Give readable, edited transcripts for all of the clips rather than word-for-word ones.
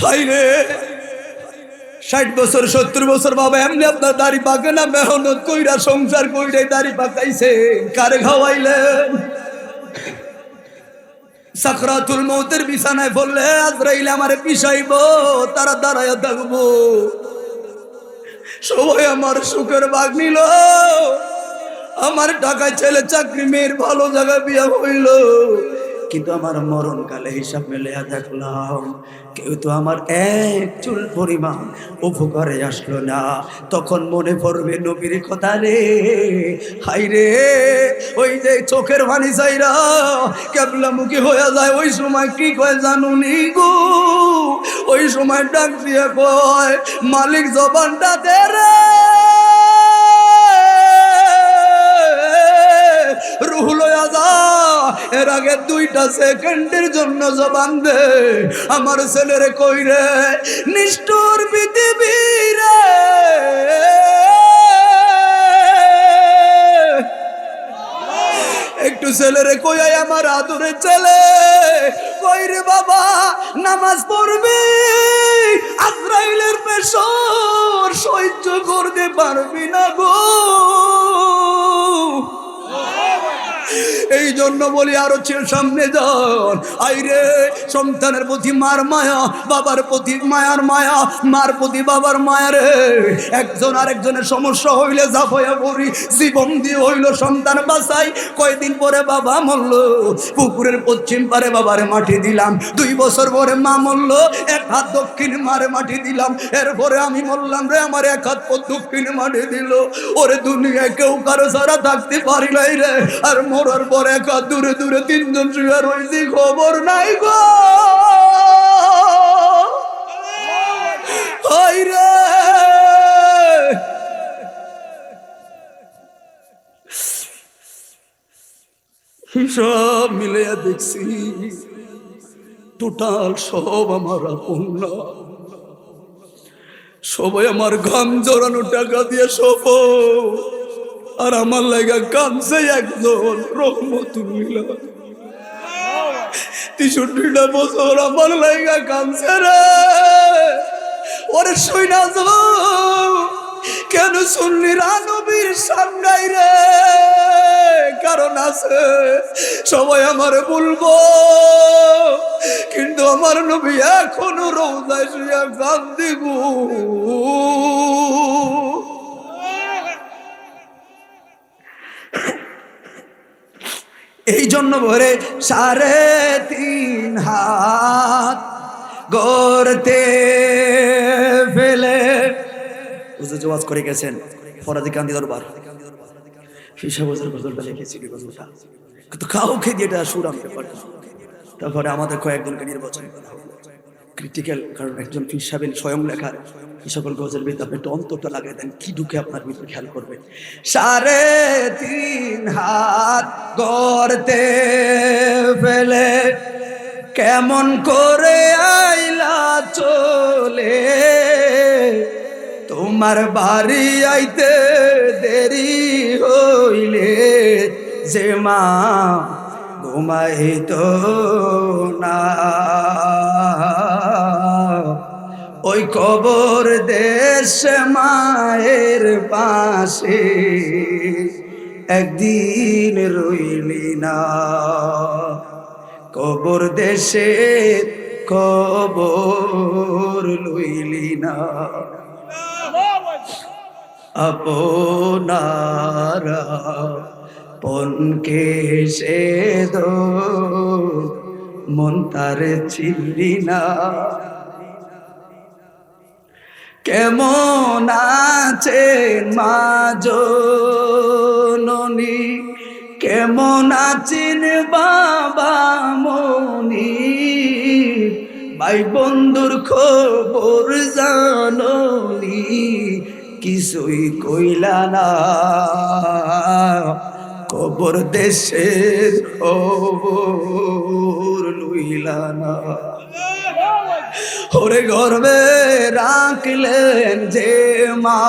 High রে 60 বছর 70 বছর বাবা এমনি আপনার দাড়ি পাকে না মেহনত কইরা সংসার কইরা দাড়ি পাকাইছে কারে খাওয়াইলেন সাকরাতুল মউতের বিছানায় পড়লে আজরাইল আমারে পিছাইব তারা দাঁড়ায়া থাকবো সবাই আমার সুখের ভাগ নিল আমার টাকায় ছেলে চাকরি মেয়ের ভালো জায়গায় বিয়ে হইল কিন্তু আমার মরণকালে হিসাব মিলিয়া দেখলাম কেউ তো আমার এক চুল পরিমাণ উপকারে আসলো না তখন মনে পড়বে নবীর কথা রে হাই রে ওই যে চোখের পানি চাইরা কেবলামুখী হয়ে যায় ওই সময় কি কয় জানুনি গো ওই সময় ডাক দিয়ে কয় মালিক জবানটা দে রে রুহুল আজা এর আগে 2টা সেকেন্ডের জন্য জবান দে আমার ছেলেরে কই রে নিষ্ঠুর পৃথিবী রে একটু ছেলেরে কই আয় আমার আদরের ছেলে কই রে বাবা নামাজ পড়বি আজরাইলের প্রেসার সহ্য করতে পারবি না গো এই জন্য বলি আরো সামনে যান আইরে সন্তানের প্রতি মার মায়া বাবার প্রতি মায়ার মায়া মার প্রতি বাবার মায়া রে একজন আরেকজনের সমস্যা হইলে জাফায়া পড়ি জীবন দিয়ে হইল সন্তান বাঁচাই কয়দিন পরে বাবা মরল পুকুরের পশ্চিম পারে বাবারে মাটি দিলাম 2 বছর পরে মা মরল 1 হাত দক্ষিণ মারে মাটি দিলাম এরপরে আমি মরলাম রে আমার 1 হাত দক্ষিণ মাটি দিল ওরে দুনিয়ায় কেউ কারো ছাড়া থাকতে পারি নাই রে আর মরার পর 1 হাত দূরে দূরে 3 জন শুয়ে রয়েছি খবর নাই গো রে হিসাব মিলিয়ে দেখছি টোটাল সব আমার আপন না সবাই আমার ঘাম জড়ানো টাকা দিয়ে সব আর আমার লাগা কাঁদছে একজন রহমতুল্লাহ 63টা বছর আমার লাগা কাঁদছে রে ওরে শুইনা কেন শুনলি নবীর সামনাই রে কারণ আছে সবাই আমারে বলবো কিন্তু আমার নবী এখনো রোজায় শুয়ে কাঁদে গো এই জন্য ভরে 3.5 হাত গড়তে ফেলে ওয়াজ করে গেছেন ফরাজি কান্দি দরবার হিসাব গজলটা লিখেছিল গজলটা কিন্তু কাউকে দিয়ে এটা সুর আনতে পারে তারপরে আমাদের কয়েকজনকে নির্বাচন করা হলো ক্রিটিক্যাল কারণ একজন পীর সাহেব স্বয়ং লেখার এই সকল গজল ভিতরে আপনি একটু অন্তরটা লাগিয়ে দেন কি ঢুকে আপনার ভিতরে খেয়াল করবেন 3.5 হাত গড়তে ফেলে কেমন করে আইলা চলে তোমার বাড়ি আইতে দেরি হইলে যে মা ঘুমাইতো না ওই কবর দেশ মায়ের পাশে একদিন রইলি না কবর দেশে কবর লইলি না আপনারা পনকে সে দো মন তার চিনলি না কেমন আছেন মা জননী কেমন আছেন বাবা মনি ভাই বন্ধুর খবর জাননি কিছুই কইলা না কবর দেশের খবর লইলা না ওরে গর্বে রাখলেন যে মা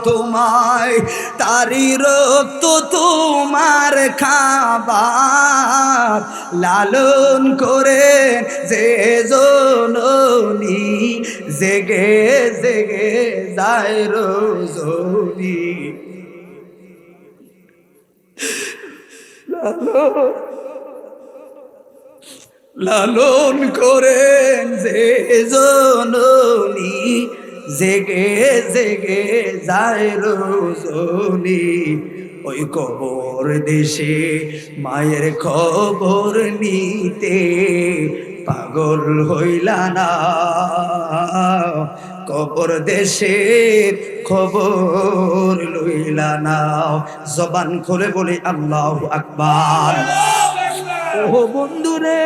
তোমায় তারি রক্ত তোমার খাবার লালন করে যে জননী জেগে জেগে যায় রজনী। লালন করেন যে জননী, জেগে জেগে যায় রজনী। ওই কবর দেশে মায়ের খবর নিতে পাগল হইলা না, কবর দেশের খবর লইলা না। জবান খুলে বলি আল্লাহু আকবার। ও বন্ধুরে,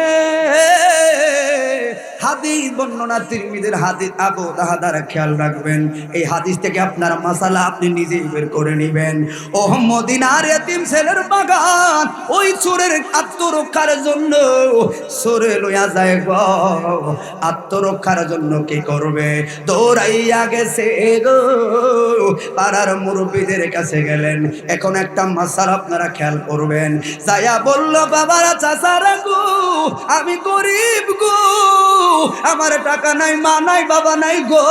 হাদিস বর্ণনা তিরমিজির হাদিস, আবু দাহাদার খেয়াল রাখবেন। এই হাদিস থেকে আপনার মাসালা আপনি নিজেই বের করে নেবেন। ও মদিনার এতিম ছেলের বাগান, ওই চোরের আত্মরক্ষার জন্য চোরে লইয়া যায় গো। আত্মরক্ষার জন্য কি করবে? দৌড়াইয়া গেছে গো, পাড়ার মুরব্বীদের কাছে গেলেন। এখন একটা মাসালা আপনারা খেয়াল করবেন। যায়া বলল, বাবারা চাচারা গো, আমি গরিব গো, আমার টাকা নাই, মা নাই, বাবা নাই গো।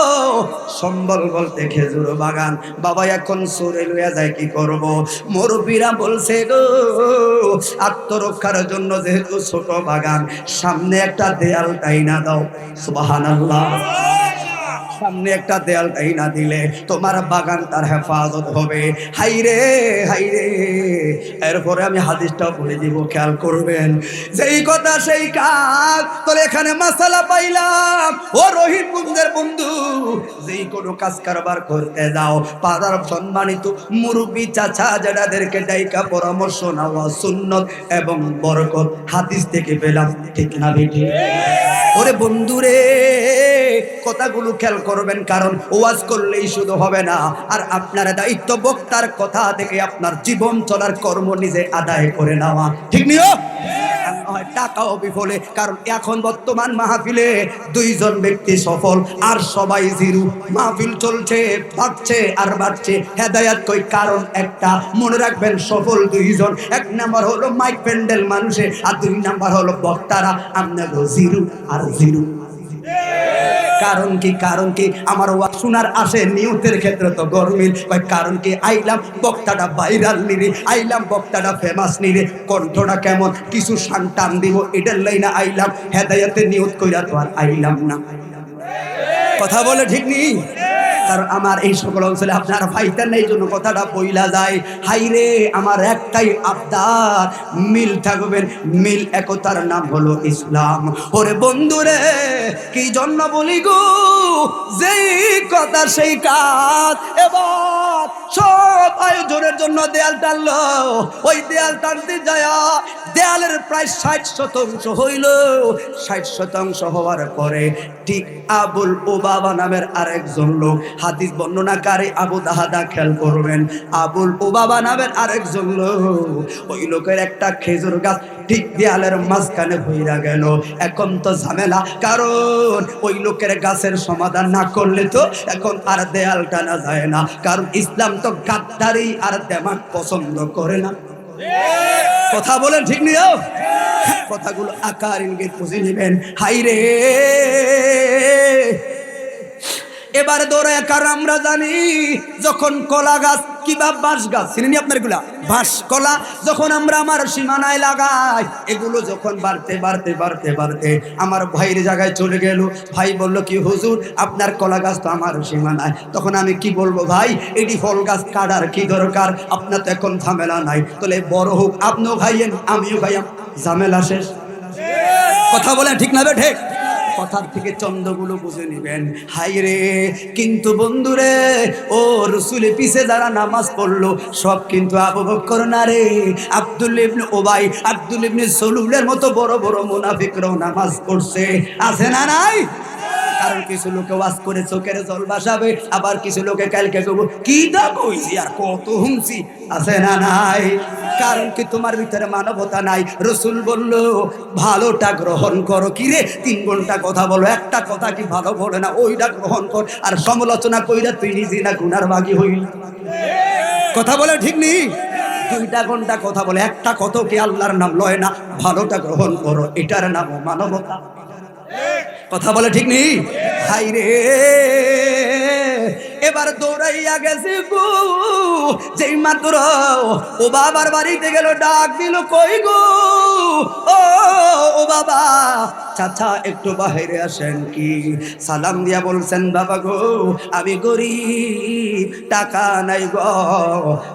সম্বল বলতে খেজুর বাগান। বাবা এখন চোরে লইয়া যায়, কি করব? মুরব্বীরা বলছে গো, আত্মরক্ষার জন্য যেহেতু ছোট বাগান, সামনে একটা দেয়াল টাইনা দাও। সুবহানাল্লাহ। সামনে একটা দেয়াল টাইনা দিলে তোমার বাগান তার হেফাজত হবে। হাইরে হাইরে। এরপরে আমি হাদিসটাও বলে দিব, খেয়াল করবেন। যেই কথা সেই কাজ। তাহলে এখানে মাসালা পাইলাম, ও রহিমগঞ্জের বন্ধু, যেই কোনো কাজ কারবার করতে যাও, পাড়ার সম্মানিত মুরব্বী চাচা যাদেরকে ডাইকা পরামর্শ নেওয়া সুন্নত এবং বরকত হাদিস থেকে পেলাম, ঠিক না বেঠি? ওরে বন্ধুরে, কথাগুলো খেয়াল করবেন, কারণ ওয়াজ করলেই শুধু হবে না, আর আপনার দায়িত্ব বক্তার কথা থেকে আপনার জীবন চলার কর্ম নিজে আদায় করে নেওয়া, ঠিক নিও? টাকাও বিফলে, কারণ এখন বর্তমান মাহফিলে দুইজন ব্যক্তি সফল আর সবাই জিরো। মাহফিল চলছে, বাড়ছে আর বাড়ছে, হেদায়াত কই? কারণ একটা, মনে রাখবেন, সফল দুইজন। এক নাম্বার হলো মাইক প্যান্ডেল মানুষে, আর দুই নাম্বার হলো বক্তারা। আপনার জিরো আর জিরো। কারণ কি? কারণ কি? আমার ওয়াজ শোনার আসে নিয়তের ক্ষেত্রে তো গরমিল। কারণ কি? আইলাম বক্তাটা ভাইরাল নিরে, আইলাম বক্তাটা ফেমাস নিরে, কণ্ঠটা কেমন, কিছু টান দিব, এটার লাইনা আইলাম। হেদায়েতের নিয়ত কইরা তো আর আইলাম না। কথা বলে ঠিক নেই? কারণ আমার এই সকল অঞ্চলে আপনার ভাইটা নেই, জন্য কথাটা বইলা যায়। হাইরে, আমার একটাই আবদার, মিল থাকবেন, মিল একতার নাম হলো ইসলাম। ওরে বন্ধুরে, কি জন্য বলি গো, যেই কথা সেই কাজ। এবার সব আয়োজনের জন্য দেয়াল টানলো। ওই দেয়াল টানতে যায়, দেয়ালের প্রায় 60% হইল। 60% হওয়ার পরে ঠিক আবুল ওবাবা নামের আরেকজন লোক, হাদিস বর্ণনাকারী আবু দাহাদা, খেয়াল করবেন, আবুল ওবাবা নামের আরেকজন লোক, ওই লোকের একটা খেজুর গাছ ঠিক দেয়ালের মাঝখানে হইরা গেল। এখন তো ঝামেলা, কারণ ওই লোকের গাছের সমাধান না করলে তো এখন আর দেয়াল টানা যায় না। কারণ ইসলাম তো গাদ্দারি আর দেমাগ পছন্দ করে না। কথা বলেন ঠিক নিও? কথাগুলো আকার ইঙ্গিত বুঝে নেবেন। হাইরে, এবারে দৌড়ায়, কারণ আমরা জানি যখন কলা গাছ কিংবা বাঁশ গাছ, চিনেনি আপনার এগুলা বাঁশ কলা, যখন আমরা আমার সীমানায় লাগাই, এগুলো যখন বাড়তে বাড়তে বাড়তে বাড়তে আমার ভাইয়ের জায়গায় চলে গেল। ভাই বলল, কি হুজুর, আপনার কলা গাছ তো আমার সীমানায়। তখন আমি কি বলবো, ভাই এটি ফল গাছ কাটার কি দরকার, আপনার তো এখন ঝামেলা নাই, তাহলে বড় হোক, আপনিও খাইয়েন আমিও খাইয়াম, ঝামেলা শেষ। কথা বলেন ঠিক না ঠিক? কথার থেকে চন্দ্রগুলো বুঝে নেবেন। হাইরে, কিন্তু বন্ধুরে, ও রসুলের পিছে যারা নামাজ পড়লো সব কিন্তু আবু বকর না রে। আব্দুল্লাহ ইবনে উবাই, আব্দুল্লাহ ইবনে সলুলের মতো বড় বড় মুনাফিকরাও নামাজ পড়ছে, আছে না নাই? কারণ কিছু লোকে ওয়াজ করে চোখের জল বাসাবে, আবার কিছু লোকে কালকে কইব কি দা কইছি আর কত হুমছি, আছে না নাই? কারণ কি? তোমার ভিতরে মানবতা নাই। রসুল বলল, ভালোটা গ্রহণ করো। কি রে, 3 ঘন্টা কথা বলো, একটা কথা কি ভালো বলে না, ওইটা গ্রহণ কর। আর সমালোচনা কইরা তুই নিজে না গুনার ভাগী হইল। কথা বলে ঠিক নেই? 2 ঘন্টা কথা বলে একটা কথা কি আল্লাহর নাম লয় না। ভালোটা গ্রহণ করো, এটার নাম মানবতা। কথা বলে ঠিক নেই? হাই রে, এবার দৌড়াইয়া গেছে গো, যেই মাত্র ও বাবার বাড়িতে গেল ডাক দিল, কই গো ও বাবা, চাচা একটু বাইরে আসেন। কি সালাম দিয়া বলছেন, বাবা গো আমি গরিব, টাকা নাই গো,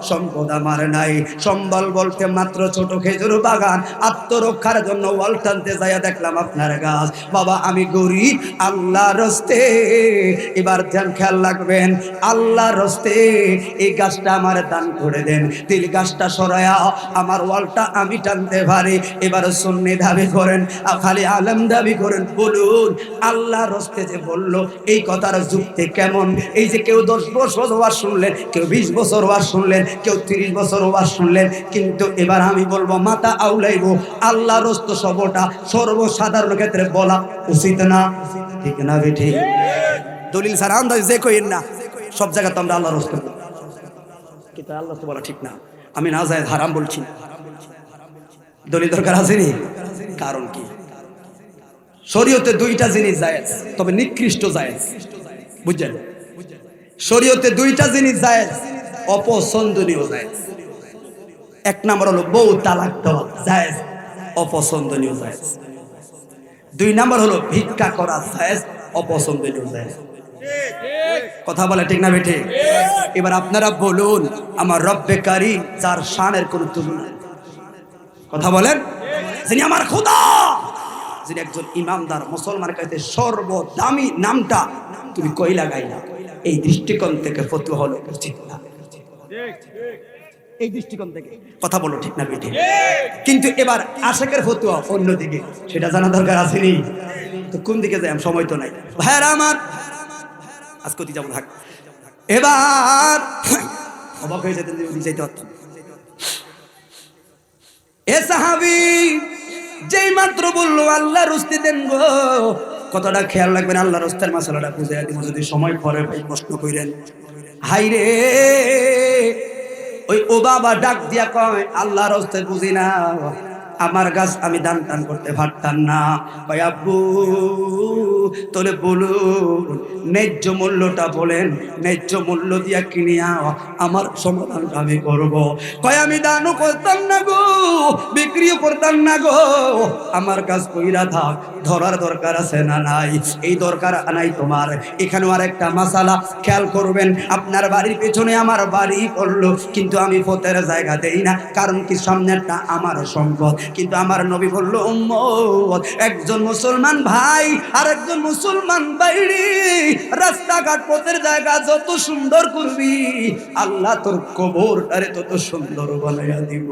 সম্পদ আমার নাই, সম্বল বলতে মাত্র ছোট খেজুর বাগান, আত্মরক্ষার জন্য ওয়াল টানতে যাইয়া দেখলাম আপনার গাছ। বাবা আমি গরিব, আল্লাহর হস্তে, এবার ধ্যান খেয়াল রাখবেন, আল্লাহর হস্তে এই গাছটা আমার দান করে দেন, তিল গাছটা সরায়া আমার ওয়ালটা আমি টানতে পারি। এবার সুন্নি দাবি করেন, খালি আলেম দাবি করেন, বলুন আল্লাহর হস্তে যে বললো এই কথার যুক্তি কেমন? এই যে কেউ 10 বছর ওয়াজ শুনলেন, কেউ 20 বছর ওয়াজ শুনলেন, কেউ 30 বছর ওয়াজ শুনলেন, কিন্তু এবার আমি বলবো মাথা আউলাইবো, আল্লাহর হস্তে সবটা সর্বসাধারণ ক্ষেত্রে বলা উচিত না, ঠিক না বেঠি? দলিল স্যার আন্দাজ যে কইেন না, সব জায়গায় তো আমরা আল্লাহর হস্তে বলি, কিন্তু আল্লাহ তো বলা ঠিক না। আমি না যায় হারাম বলছি, দলিল দরকার আছে নি? কারণ কি? শরীয়তে 2টা জিনিস জায়েজ, তবে নিকৃষ্ট জায়েজ, বুঝছেন? শরীয়তে 2টা জিনিস জায়েজ, অপছন্দনীয় জায়েজ। এক নাম্বার হলো বউ তালাক দেওয়া জায়েজ, অপছন্দনীয় জায়েজ। 2 নাম্বার হলো ভিক্ষা করা জায়েজ, অপছন্দনীয় জায়েজ। কথা বলে ঠিক না বেঠে? এবার আপনারা বলুন, আমার রব্বে কারীম যার শানের কোনো তুলনা নেই, কথা বলেন, যিনি আমার খোদা, যিনি একজন ইমানদার মুসলমানের কাছে সর্বদামি নামটা তুমি কই লাগাইলা, এই দৃষ্টিকোণ থেকে ফতোয়া হলো উচিত না, এই দৃষ্টিকোণ থেকে কথা বলো ঠিক না বেঠে? কিন্তু এবার আশেকের ফতোয়া অন্যদিকে, সেটা জানা দরকার আছে নি? তো কোন দিকে যাই, সময় তো নাই ভাইরা আমার, আজকে যাবো থাক। এবার অবাক হয়ে যেতেন, যাইতে পারতাম। এ সাহাবী যেই মাত্র বললো আল্লাহর হস্তে দেন গো, কতটা খেয়াল রাখবেন, আল্লাহর হস্তের মাসালাটা বুঝাইয়া দিব, যদি সময় পরে ভাই প্রশ্ন কইরেন। হাই রে, ওই ও বাবা ডাক দিয়া কয় আল্লাহর হস্তে বুঝি না, আমার গাছ আমি দান টান করতে পারতাম না। ভাই আব্বু তোরে বলুন, ন্যায্য মূল্যটা বলেন, ন্যায্য মূল্য দিয়া কিনিয়া আমার সমাধানটা আমি করবো। কয় আমি দানও করতাম না গো, বিক্রিও করতাম না গো, আমার কাজ কইরা থাক, ধরার দরকার আছে না নাই? এই দরকার নাই তোমার। এখানেও আর একটা মাসালা খেয়াল করবেন, আপনার বাড়ির পেছনে আমার বাড়ি পড়লো, কিন্তু আমি ফতের জায়গা দেই না, কারণ কি সামনেরটা আমার সম্পদ। কিন্তু আমার নবী বললো, উম্মত একজন মুসলমান ভাই আর একজন মুসলমান বাইরে রাস্তাঘাট পথের জায়গা যত সুন্দর করবি, আল্লাহ তোর কবরটারে তত সুন্দর বানাইয়া দিব।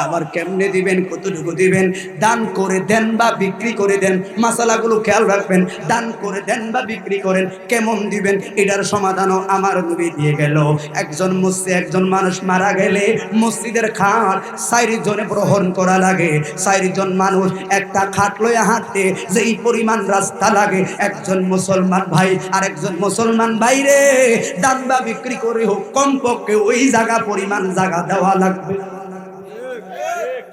আবার কেমনে দিবেন, কতটুকু দিবেন? দান করে দেন বা বিক্রি করে দেন, মাসালাগুলো খেয়াল রাখবেন। দান করে দেন বা বিক্রি করেন, কেমন দিবেন এটার সমাধানও আমার নবী দিয়ে গেল। একজন মানুষ মারা গেলে মসজিদের খাট 4 জনে গ্রহণ করা লাগে। 4 জন মানুষ একটা খাট লইয়া হাঁটতে যেই পরিমাণ রাস্তা লাগে, একজন মুসলমান ভাই আর একজন মুসলমান ভাইরে দান বা বিক্রি করে হোক, কমপক্ষে ওই জায়গা পরিমাণ জায়গা দেওয়া লাগবে।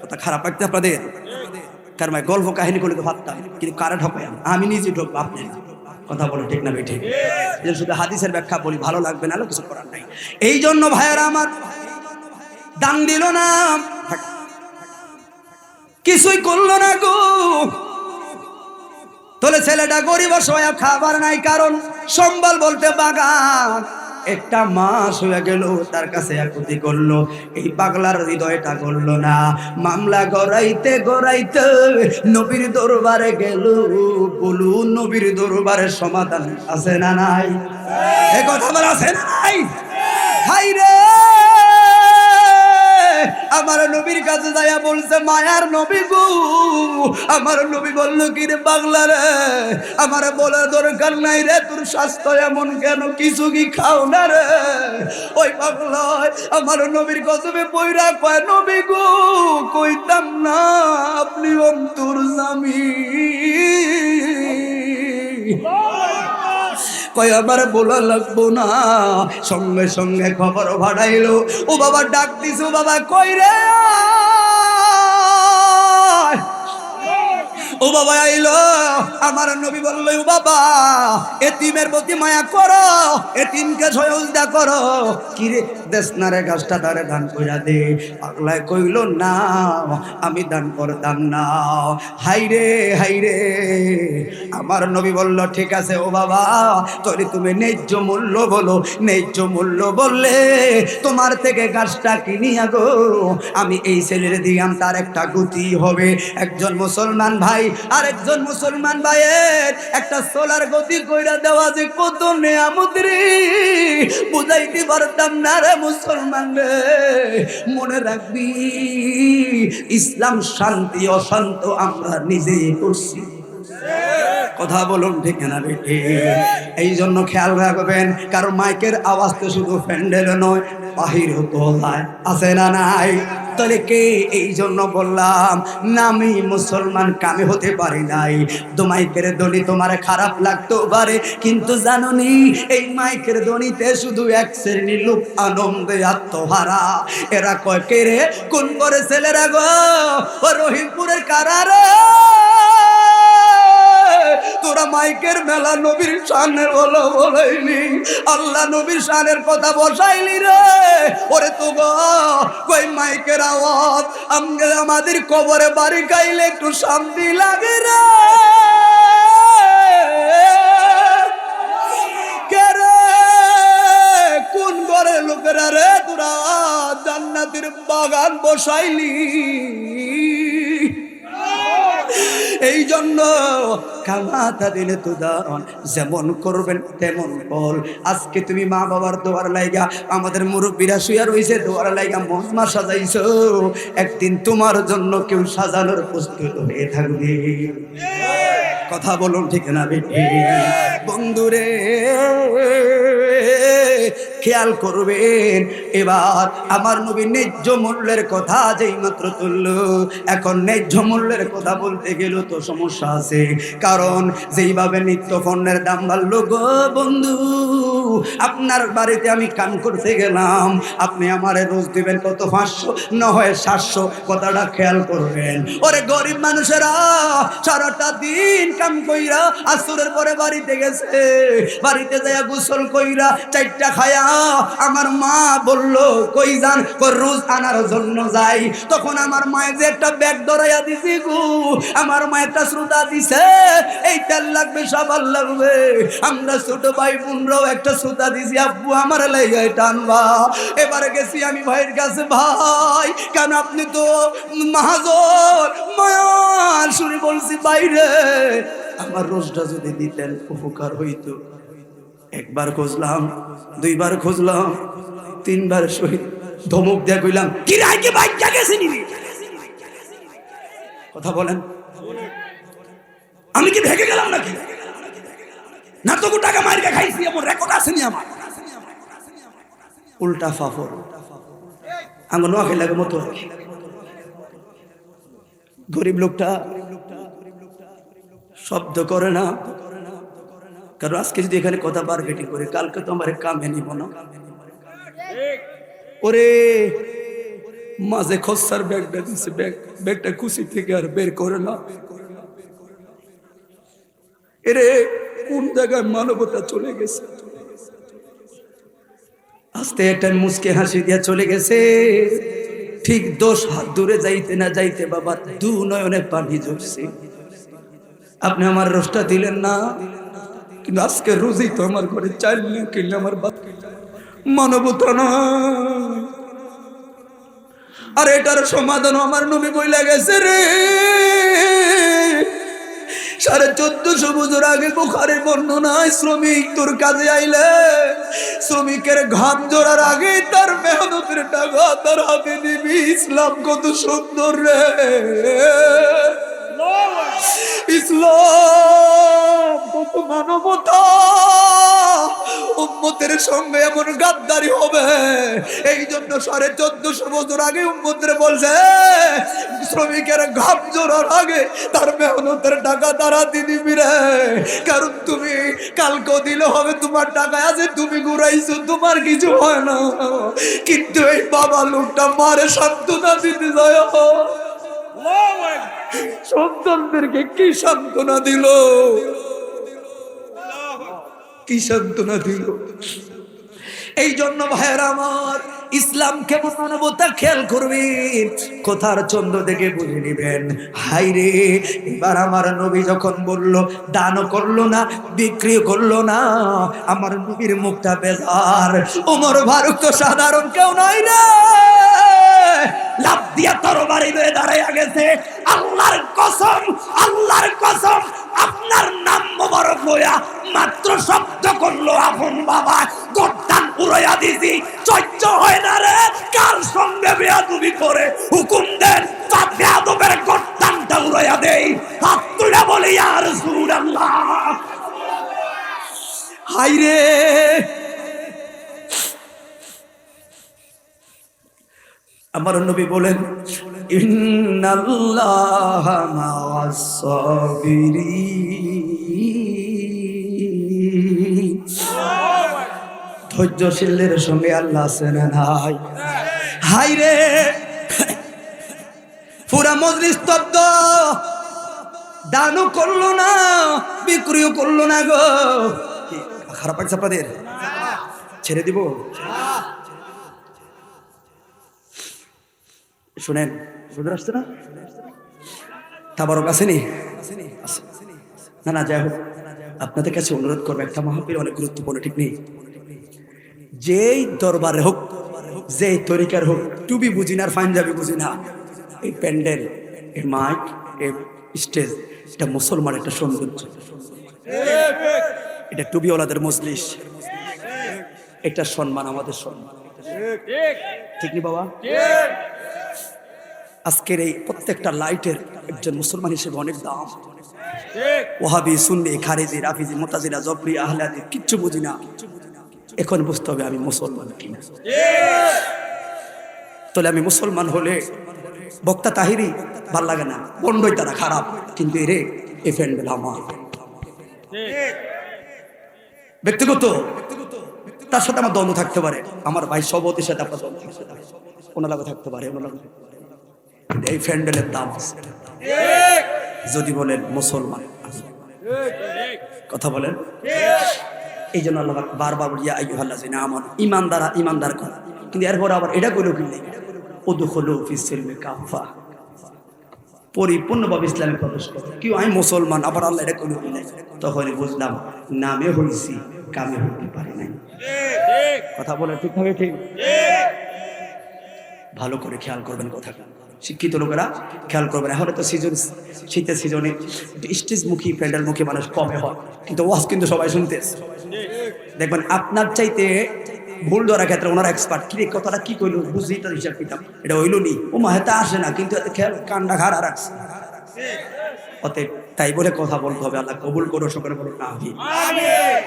কথা খারাপ লাগতে আপনাদের? কারণ ভাই গল্প কাহিনী করলে তো ভাবতাম, কিন্তু কারা ঢোকায়? আমি নিজে ঢোকবো, আপনি না। কথা বলে ঠিক না বেঠিক? শুধু হাদিসের ব্যাখ্যা বলি, ভালো লাগবে না, কিছু করার নাই। এই জন্য ভাইয়েরা আমার, দান দিল না, কিছুই করলো না গো, তোলে ছেলেটা গরিব অসহায়, খাবার নাই, কারণ সম্বল বলতে বাগান। একটা মাস হয়ে গেল, তার কাছে একতি করলো, এই পাগলার হৃদয়টা করলো না। মামলা গড়াইতে গড়াইতে নবীর দরবারে গেল। বলুন, নবীর দরবারে সমাধান আছে না নাই? এ কথা বলা আছে না নাই? হাই রে, আমার নবীর কাছে যাইয়া বলছে, মায়ার নবী গো, আমার নবী বললো কি রে পাগলা রে, আমার বলার দরকার নাই রে, তোর স্বাস্থ্য এমন কেন, কিছু কি খাও না রে? ওই পাগলা আমার নবীর কসমে পইরা কয়, নবী গো কইতাম না আপনি অন্তর্যামী। কয় আমার বলা লাগবো না, সঙ্গে সঙ্গে খবর ভাড়াইলো। ও বাবা ডাক দিস, ও বাবা কই রে? ও ও বাবা আইলো, আমার নবী বলল ও বাবা এতিমের প্রতি মায়া করো, এতিমকে সহযোগিতা করো। কি রে দেশ না রে গাছটা তারে দান কইরা দে। পাগলায় কইল না আমি দান করতাম না। হাইরে হাইরে, আমার নবী বলল ঠিক আছে ও বাবা তোরে তুমি ন্যায্য মূল্য বলো, ন্যায্য মূল্য বললে তোমার থেকে গাছটা কিনিয়া গো আমি এই ছেলের দিয়াম, তার একটা গতি হবে। একজন মুসলমান ভাই আরেকজন মুসলমান ভাইয়ের একটা সোলার গতি কইরা দেওয়া যে কত নেয়ামত রে, বুঝাইতে পারতাম না রে মুসলমান রে। মনে রাখবি ইসলাম শান্তি, অশান্ত আমরা নিজেই করছি। কথা বলুন ঠিক না বেটি? এই জন্য খেয়াল রাখবেন, কারণ মাইকের আওয়াজ তো শুধু প্যান্ডেল নয়, বাহিরেও তো যায়, আছে না নাই? তাহলে কে? এই জন্য বললাম না আমি মুসলমান কামে হতে পারি নাই। তো মাইকের ধ্বনি তোমার খারাপ লাগতেও পারে, কিন্তু জানোনি এই মাইকের ধ্বনিতে শুধু এক শ্রেণীর লোক আনন্দে আত্মহারা। এরা কয় কে রে? কোন করে ছেলেরা গো? ও রহিমপুরের কারারে তোরা মাইকের মেলা নবীর শানের বলো বলাইলি, আল্লাহ নবীর শানের কথা বসাইলি রে। ওরে তো গো কই মাইকের আওয়াজ আমাদের কবরে বাড়ি গাইলে একটু শান্তি লাগে রে। কে রে? কোন ঘরে লোকেরা রে তোরা জান্নাতের বাগান বসাইলি? এই জন্য কামাতা দিলে তো দান যেমন করবেন তেমন ফল। আজকে তুমি মা বাবার দোয়ার লাইগা, আমাদের মুরব্বীরা শুয়া রইছে দোয়ার লাইগা মজমা সাজাইছো, একদিন তোমার জন্য কেউ সাজানোর প্রস্তুত হয়ে থাকবে। কথা বলুন ঠিক না বেটি? বন্ধুরে খেয়াল করবেন, এবার আমার নবী ন্যায্য মূল্যের কথা যেই মাত্র তুলল, এখন ন্যায্য মূল্যের কথা বলতে গেলেও তো সমস্যা আছে। কারণ যেইভাবে নিত্য পণ্যের দাম বাড়লো গো বন্ধু, আপনার বাড়িতে আমি কাম করতে গেলাম, আপনি আমারে রোজ দিবেন কত? 500 না হয় 700। কথাটা খেয়াল করবেন। ওরে গরিব মানুষেরা সারাটা দিন কাম কইরা আসরের পরে বাড়িতে গেছে, বাড়িতে যাইয়া গোসল কইরা 4টা খায়া আমার মা বলল কই যান? রোজ আনার জন্য যাই। তখন আমার মায়ের যে একটা ব্যাগ ধরাইয়া দিছি গো, আমার মা একটা শ্রুতা দিছে, এই তেল লাগবে সাবান লাগবে। আমরা ছোট ভাই বোনরাও একটা শ্রুতা দিছি, আব্বু আমার লাইগা এটা আনবা। এবারে গেছি আমি ভাইয়ের কাছে, ভাই কেন আপনি তো মাহাজন মায়ার শুনে বলছি বাইরে আমার রোজটা যদি দিতেন উপকার হইতো। একবার খুঁজলাম, 2বার খুঁজলাম, 3বার সহিত ধমক দিয়া কইলাম কি রাইকে বাইক জাগেছে নি? কথা বলেন, আমি কি ভেগে গেলাম নাকি? না তো টাকা মাইরকে খাইছি, এমন রেকর্ড আছে নি আমার? উল্টা ফাফর আমার নোয়াখালী লাগে মতো। গরিব লোকটা শব্দ করে না, কারণ আজকে যদি এখানে কথা বারগেটিং করে কালকে তো আমার কামে নিব না। ওরে মাঝে খসার ব্যাগটা দিছে, ব্যাগটা খুশি থেকে আর বের করে না। এরে কোন জায়গায় মানবতা চলে গেছে? আস্তে একটা মুসকে হাসি দিয়া চলে গেছে। ঠিক 10 হাত দূরে যাইতে না যাইতে বাবা 2 নয়নে পানি ঝরছে। আপনি আমার রোজটা দিলেন না, কিন্তু আজকে রোজই তো আমার ঘরে 4 কিনলে আমার মানবতা না। আর এটার সমাধান আমার নবী বইলা গেছে রে। 1450 বছর আগে বুখারীর বর্ণনায় শ্রমিক তোর কাজে আইলে শ্রমিকের ঘাম জোড়ার আগে তার মেহনতের টাকা তার হাতে দিবি। ইসলাম কত সুন্দর রে! ইসলাম কত মানবতা! উম্মতের সঙ্গে এমন গাদ্দারি হবে? এই জন্য 1450 বছর আগে উম্মতের বলছে শ্রমিকের ঘাম জোড়ার আগে তার মেহনতের টাকা তারা দিবি রে। কারণ তুমি কালকেও দিলে হবে, তোমার টাকা আছে, তুমি ঘুরাইছো, তোমার কিছু হয় না। কিন্তু এই বাবা লোকটা মারে সান্ত্বনা দিতে যায়। সন্তানদেরকে কি সান্ত্বনা দিল, কি সান্ত্বনা দিল। এই জন্য ভাইয়েরা আমার, ইসলাম কেমন মানবো তা খেয়াল করবেন, কথার চন্দ্র দেখে বুঝে নিবেন। হাই রে, এবার আমার নবী যখন বলল, দানও করলো না, বিক্রি করলো না, আমার নবীর মুখটা বেজার। ওমর ফারুক তো সাধারণ কেউ নয় রে, লাফ দিয়া তরবারি ধরে দাঁড়াইয়া গেছে। আল্লাহর কসম, আল্লাহর কসম, আপনার নাম মোবারক হইয়া মাত্র শব্দ করলো আপন বাবা, গর্দান উড়াইয়া দিছি। সহ্য হয় না রে, কার সঙ্গে বেয়াদবি করে হুকুম দেন, তা বেয়াদবের গর্দানটা উড়াইয়া দেই। হাত তুলে বলি ইয়া রাসূলুল্লাহ। হাই রে, আমার নবী বলেন, ইন্নাল্লাহা মা'আস সাবিরিন, ধৈর্যশীলদের সঙ্গে আল্লাহ আছেন নাই। হাই রে, পুরা মজলিস স্তব্ধ, দানও করলো না, বিক্রিও করলো না গো। খারাপ লাগছে আপনাদের? ছেড়ে দিব? শুনেন, বুঝতে আসছে না? তাবারক আসেনি? না না, যাই হোক, আপনাদের কাছে অনুরোধ করবো, একটা মাহফিল অনেক গুরুত্বপূর্ণ, ঠিক নেই? যেই দরবারে হোক, যেই তরিকার হোক, টুবি বুঝি না আর পাঞ্জাবি বুঝি না, এই প্যান্ডেল, এই মাইক, এই স্টেজ, এটা মুসলমান একটা সৌন্দর্য। এটা টুবিওয়ালাদের মজলিস, একটা সম্মান, আমাদের সম্মান, ঠিক নি বাবা? আজকের এই প্রত্যেকটা লাইটের একজন মুসলমান হিসেবে অনেক দাম। ওয়াহাবি, সুন্নি, খারিজি, রাফিজি, মুতাজিলা, জবরি, আহলে হাদিস কিচ্ছু বুঝি না, এখন বুঝতে হবে আমি মুসলমান কিনা। তাহলে আমি মুসলমান হলে বক্তা তাহিরি ভাল লাগে না, বন্ডই তারা খারাপ, কিন্তু এরে এ প্যান্ডেল আমার ব্যক্তিগত, তার সাথে আমার দ্বন্দ্ব থাকতে পারে, আমার ভাই সভাপতির সাথে আপনার দ্বন্দ্ব থাকতে পারে, ওনার থাকতে পারে, এই প্যান্ডেলের দাম আছে। যদি বলেন মুসলমান, কথা বলেন, এই জন্য আল্লাহ বারবার ইয়া আইয়ুহাল্লাযিনা আমানু, ঈমানদারা, ঈমানদার কথা, কিন্তু এরপর আবার এটা কইলো কি, উদখুলু ফিস সিলমি কাফা, পরিপূর্ণভাবে ইসলামে প্রবেশ করে। কি আমি মুসলমান, আবার আল্লাহ এটা কইলো কি? তখন বুঝলাম নামে হইছি, কামে হইতে পারি নাই। কথা বলে ঠিক হবে? ঠিক। ভালো করে খেয়াল করবেন কথা, শিক্ষিত লোকেরা খেয়াল করবেন। এখন তো সিজন, শীতের সিজনে স্টেজমুখী, প্যান্ডেলমুখী মানুষ কমে হয়, কিন্তু ওয়াজ কিন্তু সবাই শুনতেছে। দেখবেন আপনার চাইতে ভুল ধরার ক্ষেত্রে ওনারা এক্সপার্ট। কি কথাটা কি কইল, বুঝি তো হিসাব কিতাব, এটা হইল নি, ও মাহেতা আসে না, কিন্তু কান্ডা ঘাড়া রাখছে। অতএব তাই বলে কথা বলতে হবে, আল্লাহ কবুল করো, সকলে বলো আমিন।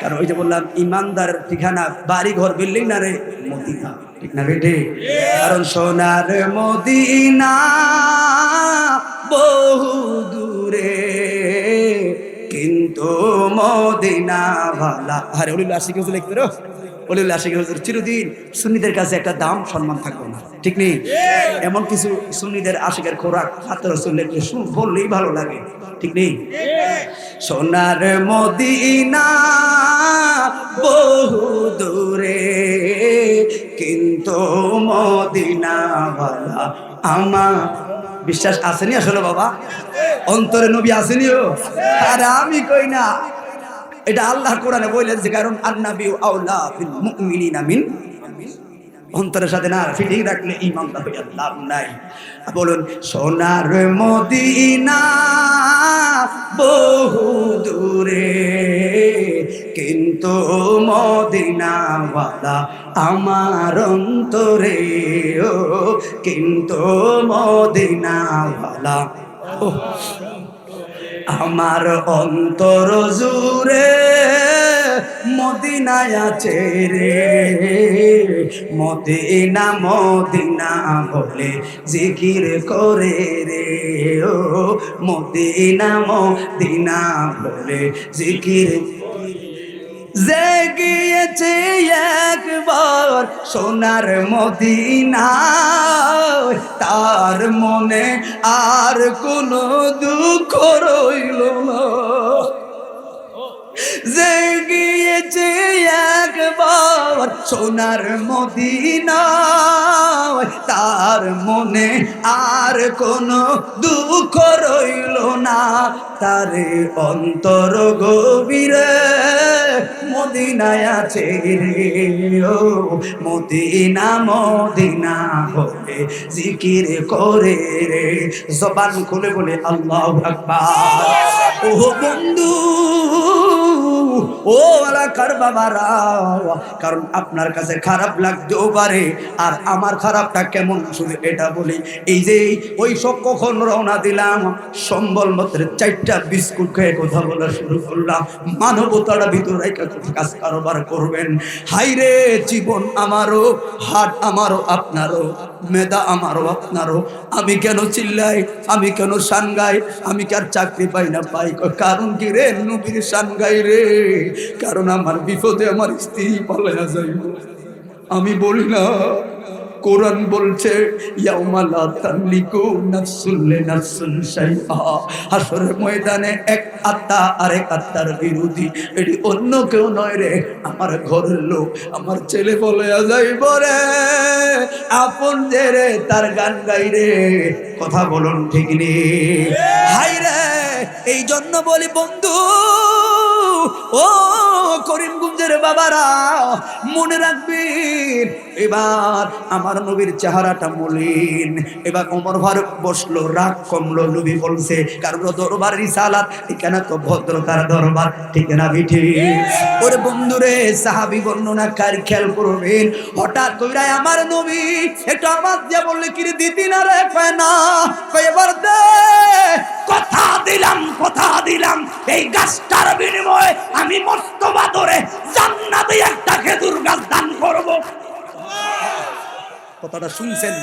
কারণ ওই যে বললাম, ইমানদার ঠিকানা বাড়ি ঘর বিল্ডিং না রে, মদিনা, ঠিক না বেটে? কারণ সোনার মদিনা বহু দূরে, কিন্তু মদিনা ভালা। আরে ওলি আশিক হুজুর লিখতে রো, ওলি আশিক হুজুর চিরদিন সুন্নিদের কাছে একটা দাম সম্মান থাকবে না, ঠিক নেই? এমন কিছু সুন্নিদের আশিকের খোরাক হাতে রসুল লিখলে বললেই ভালো লাগে, ঠিক নেই? সোনার মদিনা বহু দূরে, কিন্তু মদিনা ভালা আমার। বিশ্বাস আসেনি আসলে বাবা? অন্তরে নবী আসেনি? আরে আমি কই না, এটা আল্লাহ কোরআনে বলেছে, কারণ আন-নাবিয়্যু আওলা বিল মুমিনিনা মিন। অন্তরের সাথে না ফিটিং রাখলে ঈমানটা হয়ে লাভ নাই। বলুন, সোনার মদিনা বহু দূরে, কিন্তু মদিনাওয়ালা আমার অন্তরে, ও কিন্তু মদিনাওয়ালা আমার অন্তর জুড়ে মদিনায় আছে রে, মদিনা মদিনা বলে জিকির করে রে, ও মদিনা মদিনা বলে জিকির, যে গিয়েছে একবার সোনার মদিনায় তার মনে আর কোনো দুঃখ রইল না। যে গিয়েছে একবার সোনার মদিনায় তার মনে আর কোনো দুঃখ রইল না। তারে অন্তর গভীরে মদিনায় আছে রে, ও মদিনা মদিনা বলে জিকির করে রে। জবান খুলে বলে আল্লাহু আকবার। ও বন্ধু, ও এলাকার বাবারা, কারণ আপনার কাছে খারাপ লাগতেও পারে, আর আমার খারাপটা কেমন শুধু এটা বলি, এই যে ওই সব কখন রওনা দিলাম, সম্বল মাত্র 4টা বিস্কুট খেয়ে কথা বলা শুরু করলাম, মানবতাটা ভিতরে কাজ কারবার করবেন। হাইরে জীবন আমারও, হাট আমারও আপনারও, মেধা আমারও আপনারও। আমি কেন চিল্লাই, আমি কেন শান গাই, আমি কি আর চাকরি পাই না পাই? কারণ কি রে? নবীর শান গাই রে। কারণ আমার বিপদে আমার স্ত্রী পালায়া যাইব। আমি বলি না, কোরআন বলছে ইয়াউমা লা তামলিকু নাফসুন লিনাফসিন শাইআ। হাসরের ময়দানে এক আত্মা আরেক আত্মার বিরোধী, এটি অন্য কেউ নয় রে, আমার ঘরের লোক, আমার ছেলে বলেয়া যাইব রে, আপন যে রে তার গান গাই রে। কথা বলুন ঠিক নেই? হাই রে, এই জন্য বলি বন্ধু, ও করিমগঞ্জের বাবারা, মনে রাখবেন এবার আমার নবীর চেহারাটা মলিন। এবার ওমর ফারুক বসলো, রাগ কমলো। নবী বলছে কারণ দরবার রিসালাত, এখানে তো ভদ্রতার দরবার, ঠিক না বিঠি? ওরে বন্ধুরে, সাহাবী বর্ণনাকার খেয়াল করবেন, হঠাৎ কইরা আমার নবী একটু আওয়াজ দিয়ে বললে, কি রে দিতি না রে? কয় না। কয় এবার দে, কথা দিলাম, কথা দিলাম, এই গাছটার বিনিময়ে আমি মস্তবা ধরে জান্নাতে একটা খেজুর গাছ দান করব। কথাটা শুনছেন?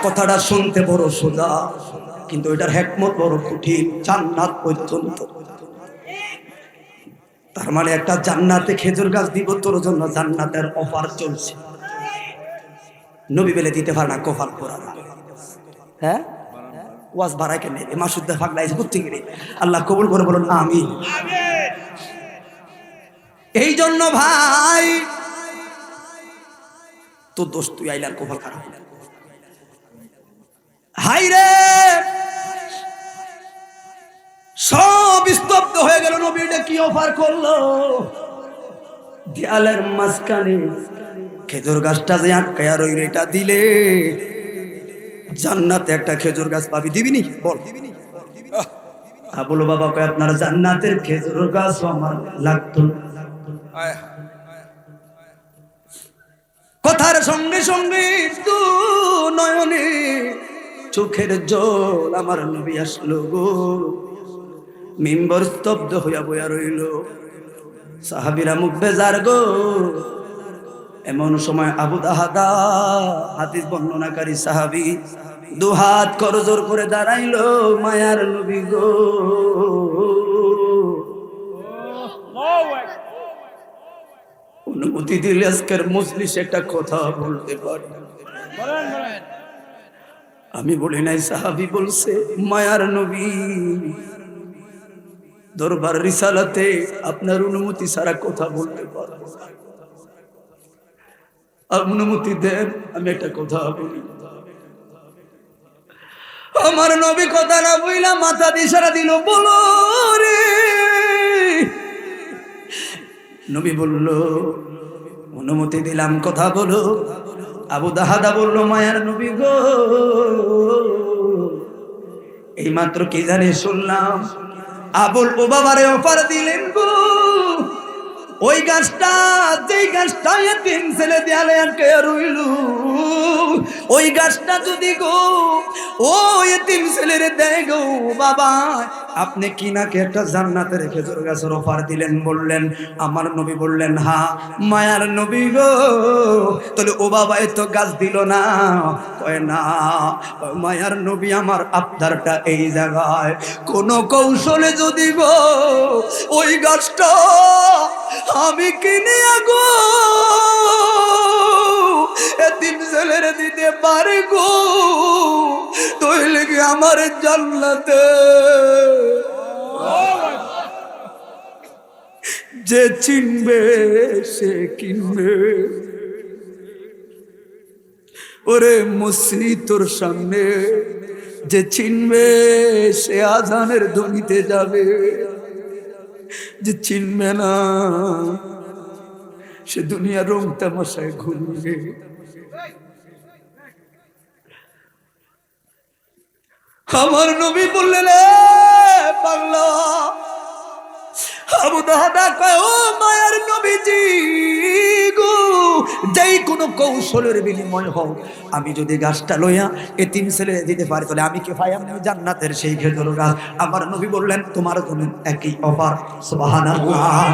কথাটা শুনতে বড় সোজা, কিন্তু এটার হিকমত বড় কঠিন। জান্নাত পর্যন্ত, তার মানে একটা জান্নাতে খেজুর গাছ দিব, তোর জন্য জান্নাতের অফার চলছে। নবী বেলে দিতে পারে না, কফাল করা। হ্যাঁ, ওয়াজ বাড়ায় কেন? মাসুদ্দা ফাগলাইছে করতে গেলে। আল্লাহ কবুল করে বলুন আমিন। এই জন্য ভাই, তোর দোষ, তুই আইলার কফাল খারাপ। হাই রে, সব স্তব্ধ হয়ে গেল। নবীটা কি অফার করলো? দেয়ালের মাঝখানে খেজুর গাছটা যে আটকায়া রইল, এটা দিলে জান্নাতে একটা খেজুর গাছ পাবি। দিবিনি? বল। বলো বাবা, কয় আপনার জান্নাতের খেজুর গাছ আমার লাগতো। কথার সঙ্গে সঙ্গে দু নয়নে চোখের জল আমার নবী আসলো গো। মিম্বর স্তব্ধ হইয়া বইয়া রইল, সাহাবীরা মুখ বেজার গো। এমন সময় আবু দাহাদা, হাদিস বর্ণনাকারী সাহাবী, দুহাত করজোর করে দাঁড়াইলো, মায়ার নবী গো। অনুমতি দিলে আজকের মজলিস একটা কথা বলতে পারি। আমি বলি নাই, সাহাবী বলছে। মায়ার নবী, দরবার রিসালাতে আপনার অনুমতি ছাড়া কথা বলতে পারবো না, অনুমতি দেন আমি একটা কথা বলি। আমার নবী কথা না বইলা মাথা দিয়ে ইশারা দিল, বলো রে। নবী বলল, অনুমতি দিলাম, কথা বলো। আবু দাহাদা বলল, মায়ার নবী গো, এই মাত্র কি জানি শুনলাম, আবুল ওবাবারে অফার দিলেন গো। ওই গাছটা, যেই গাছটা এতিম ছেলে দেয়ালে আটকে রইল, ওই গাছটা যদি গো ও এতিম ছেলের দেয় গো বাবা, আপনি কি নাকি একটা জান্নাতের খেজুর গাছের অফার দিলেন? বললেন আমার নবী বললেন হ্যাঁ। মায়ার নবী গো, তাহলে ও বাবা এত গাছ দিল না? কয় না। মায়ার নবী আমার আবদারটা এই জায়গায়, কোন কৌশলে যদি গো ওই গাছটা আমি কিনে গো এতিম ছেলের দিতে পারে গো, তাহলে কি আমার জান্নাতে যে চিনবে সে কিনবে। ওরে মসজিদ তোর সামনে, যে চিনবে সে আজানের ধ্বনিতে যাবে, যে চিনবে না সে দুনিয়া রং তামাশায় ঘুরবে। আমার নবী বললেন পাগলা আবু দাহাদা কয় ও মায়ার নবীজি গো, যেই কোনো কৌশলের বিনিময় হোক আমি যদি গাছটা লইয়া এতিম ছেলে দিতে পারি, তাহলে আমি কি ভাই আমি জান্নাতের সেই খেজুর গাছ। আমার নবী বললেন তোমার জন্য একই অফার। সুবহানাল্লাহ।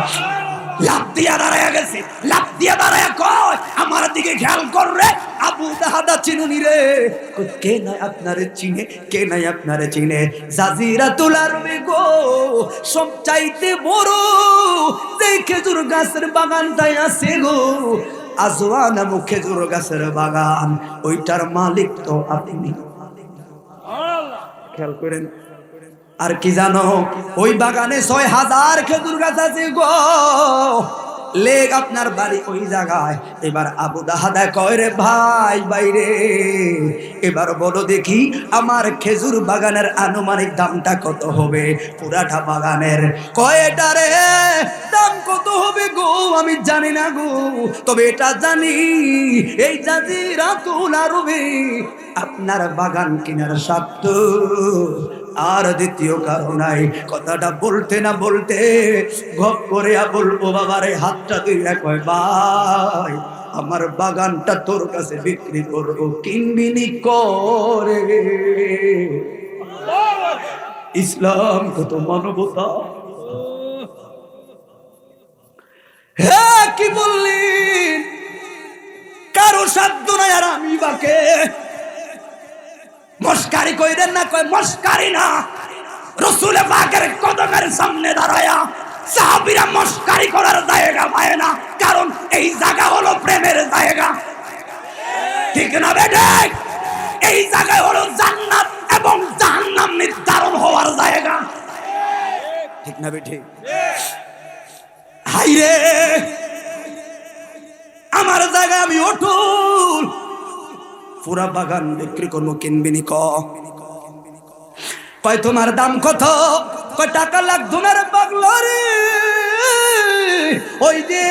লাফ দিয়া দাঁড়ায় গেছে, লাফ দিয়া দাঁড়ায় কয় আমার দিকে খেয়াল কর রে আবু দাহাদা চিনুনি রে। কে নাই আপনারে চিনে, কে নাই আপনারে চিনে? জাজিরাতুল আরবে গো সবচাইতে বড় যে খেজুর গাছের বাগানটাই আছে গো, আজওয়া নামক খেজুর গাছের বাগান, ওইটার মালিক তো আপনি। খেয়াল করেন। আর কি জানো, ওই বাগানে 6000 খেজুর গাছ আছে গো, লেগ আপনার বাড়ি ওই জায়গায়। এবার আবু দাহাদা কয় রে ভাই বাইরে, এবার বলো দেখি আমার খেজুর বাগানের আনুমানিক দামটা কত হবে? পুরাটা বাগানের। কয়টা রে দাম কত হবে গো আমি জানি না গো, তবে এটা জানি এই জাজিরাতুল আরবে আপনার বাগান কেনার স্বার্থ আর দ্বিতীয় কারণ নাই। কথাটা বলতে না বলতে ঘপ করে বলবো বাবারে হাতটা দিয়ে কয় ভাই আমার বাগানটা তোর কাছে বিক্রি করবো, কিনবিনি করে। ইসলাম কত মানবতা। হ্যাঁ কি বললি, কারো সাধ্য নাই আর আমি বাকে। মস্কারি কইরেন না, কয় মস্কারি না, রাসূল পাকের কদমের সামনে দাঁড়ায়া সাহাবীরা মস্কারি করার জায়গা পায় না, কারণ এই জায়গা হলো প্রেমের জায়গা। ঠিক না বেটা? এই জায়গা হলো জান্নাত এবং জাহান্নাম নির্ধারণ হওয়ার জায়গা। ঠিক না বেটা? হাইরে আমার জায়গা আমি অটুল, পুরা বাগান বিক্রি করবো, কিনবিনি কয় তোমার দাম কত? কয় টাকা লাগতো না রে পাগলা রে, ওই যে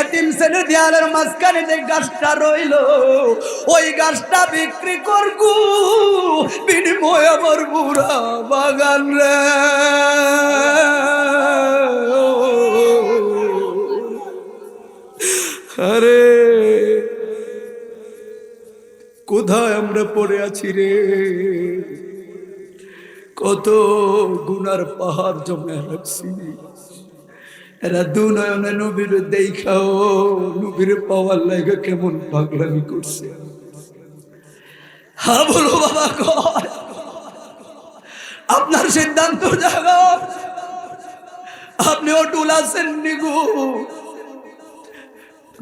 এতিম ছেলের দেয়ালের মাঝখানে যে গাছটা রইলো ওই গাছটা বিক্রি করবো, বিনিময় আমার পুরা বাগান রে। আরে কোথায় আমরা পড়ে আছি রে, কত গুনার পাহাড় জমে রাখছি। এরা দু নয়নে নবীর দেখাও, নবীর পাওয়ার লাগে কেমন পাগলামি করছে। হ্যাঁ বলো বাবা কর, আপনার সিদ্ধান্ত জাগো, আপনি অটুল আছেন নিগু।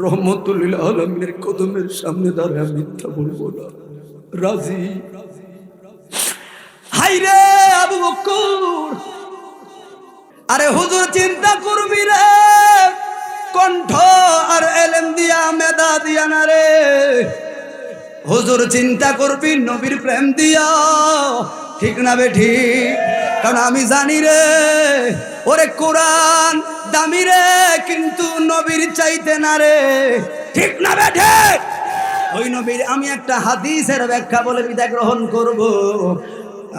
রহমতুল্লিল আলমের কদমের সামনে দাঁড়ায় মিথ্যা বলবো না, রাজি। হাইরে আবু বকর, আরে হুজুর চিন্তা করবি রে, কণ্ঠ আর এলেম দিয়া মেধা দিয়া না রে, হুজুর চিন্তা করবি নবীর প্রেম দিয়া। ঠিক না বেঠি? কারণ আমি জানি রে ওরে কোরআন দামি রে, কিন্তু নবীর চাইতে না রে। ঠিক না বেঠে? ওই নবীর আমি একটা হাদিসের ব্যাখ্যা বলে বিদায় গ্রহণ করব।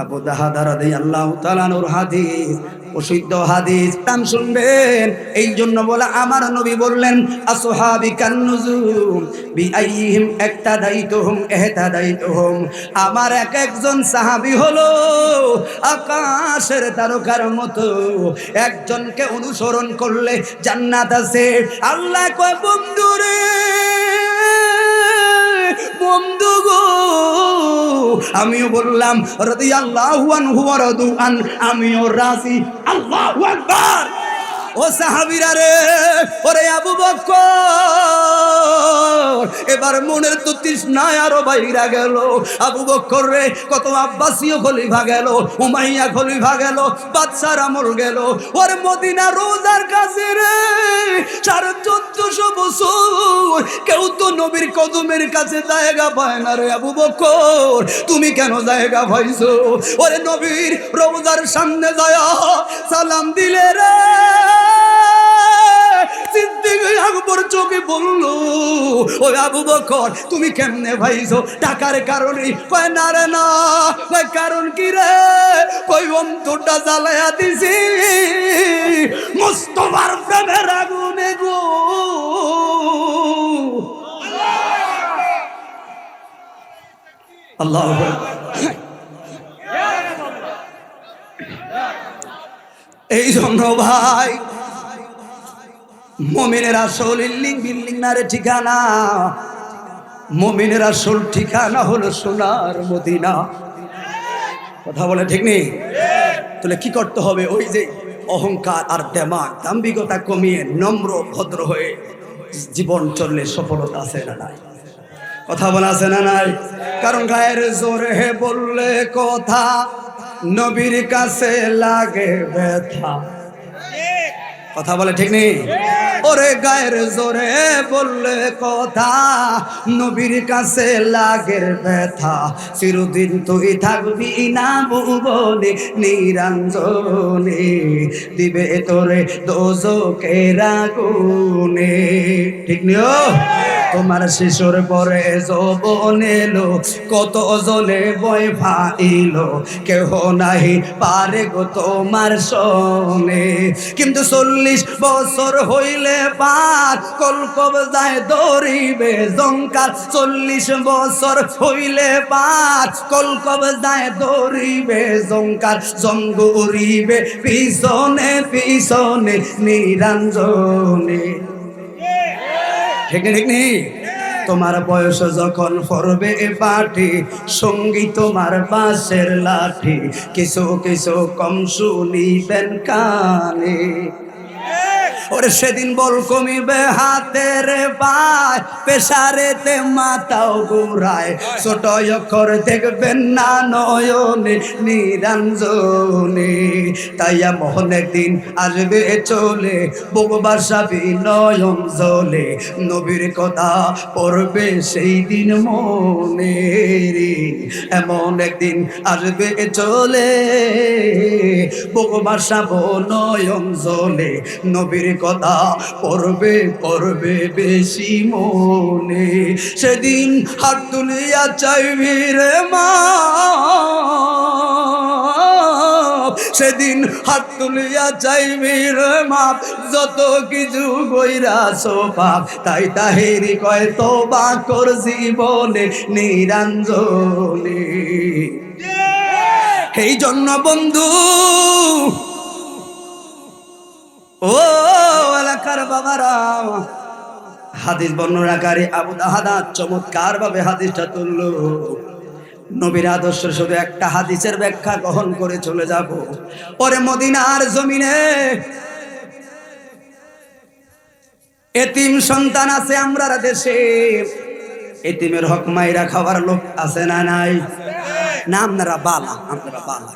আবু দাহাদা রাদিয়াল্লাহু তাআলা নূর হাদিস, প্রসিদ্ধ হাদিস নাম শুনবেন। এই জন্য বলে আমার নবী বললেন আসহাবি কান্নুজুম বিআইহিম একতাদাইতুহুম ইহতাদাইতুহুম। আমার এক একজন সাহাবী হলো আকাশের তারকার মতো, একজনকে অনুসরণ করলে জান্নাত আছে। আল্লাহ কয় বন্ধুরে, বন্ধু গো, আমিও বললাম রাদিয়াল্লাহু আনহু ওয়া রাদু আন, আমিও রাজি। আল্লাহু আকবার। ও সাহাবীরা রে, ওরে আবু বকর, এবার মনের তো তৃষ্ণায় আরো বাইরা গেল। আবু বকর রে, কত আব্বাসীয় খলিফা গেল, উমাইয়া খলিফা গেল, বাদশার আমল গেল, ওর মদিনা রোজার কাছে রে 1450 বছর কেউ তো নবীর কদমের কাছে জায়গা পায় না রে। আবু বকর, তুমি কেন জায়গা পাইছো? ওরে নবীর রোজার সামনে যায় সালাম দিলে রে, সিদ্দিক আকবর চোখে বলল, ও আবু বকর তুমি কেমনে ভাইছো? টাকার কারণে? কয় না রে না। কয় কারণ কি রে? কই অন্তরটা জ্বালায়া দিছি মুস্তাফার প্রেমের আগুনে গো। আল্লাহু আকবার। এই জন্য ভাই, মুমিনের আসল বিল্ডিং না রে ঠিকানা, মুমিনের আসল ঠিকানা হলো সোনার মদিনা। কথা বলে ঠিক নেই? তাহলে কি করতে হবে? ওই যে অহংকার আর দেমাগ, দাম্ভিকতা কমিয়ে নম্র ভদ্র হয়ে জীবন চললে সফলতা আছে না নাই? কথা বলা আছে না নাই? কারণ গায়ের জোরে বললে কথা নবীর কাছে লাগে ব্যথা। কথা বলে ঠিক নেই? ওরে গায়ের জোরে বললে কথা নবীর কাছে লাগে ব্যথা। চিরদিন তুই থাকবি না ভুবনে নিরঞ্জনে, দিবে তোরে দোজখের আগুনে। ঠিক নিও? তোমার শিশুর পরে যৌবন এলো, কত জনে ভয় পাইলো, কেহ নাহি পারে গো তোমার সনে। কিন্তু 40 বছর হইলে পার কলকব যায় ধরিবে জঙ্কার। 40 বছর হইলে পার কলকব যায় ধরিবে জঙ্কার। জঙ্গুরিবে পিছনে পিছনে নিরঞ্জনে। ঠিক নেই? ঠিক নেই? তোমার বয়স যখন পড়বে পাঠি, সঙ্গী তোমার বাঁশের লাঠি, কিছু কিছু কম শুনিবেন কানে। ওরে সেদিন বল কমিবে হাতের পায়, পেশারেতে মাথাও ঘুরায়, ছোট অক্ষর দেখবেন না নয়নে নিরঞ্জনে। তাই এমন একদিন আসবে চলে, বুক বাসাবি নয়ন জলে, নবীর কথা পড়বে সেই দিন মনে রে। এমন একদিন আসবে চলে, বুক বাসাবো নয়ন জলে, নবীর কথা পড়বে পড়বে বেশি মনে। সেদিন হাত তুলিয়া চাইবি রে মা, সেদিন হাত তুলিয়া চাইবি রে মাপ, যত কিছু কইরাছো পাপ, তাই তাহেরি কয় তওবা কর জীবনে নিরঞ্জনে। এই জন্য বন্ধু, ও এলাকার বাবারা, হাদিস বর্ণনাকারী আবু দাহাদা চমৎকার ভাবে হাদিসটা তুলল। নবীর আদর্শ শুধু একটা হাদিসের ব্যাখ্যা গ্রহণ করে চলে যাব। পরে মদিনার জমিনে এতিম সন্তান আছে আমরা দেশে, এতিমের হক মাইরা খাওয়ার লোক আছে না নাই? না আপনারা বালা, আপনারা বালা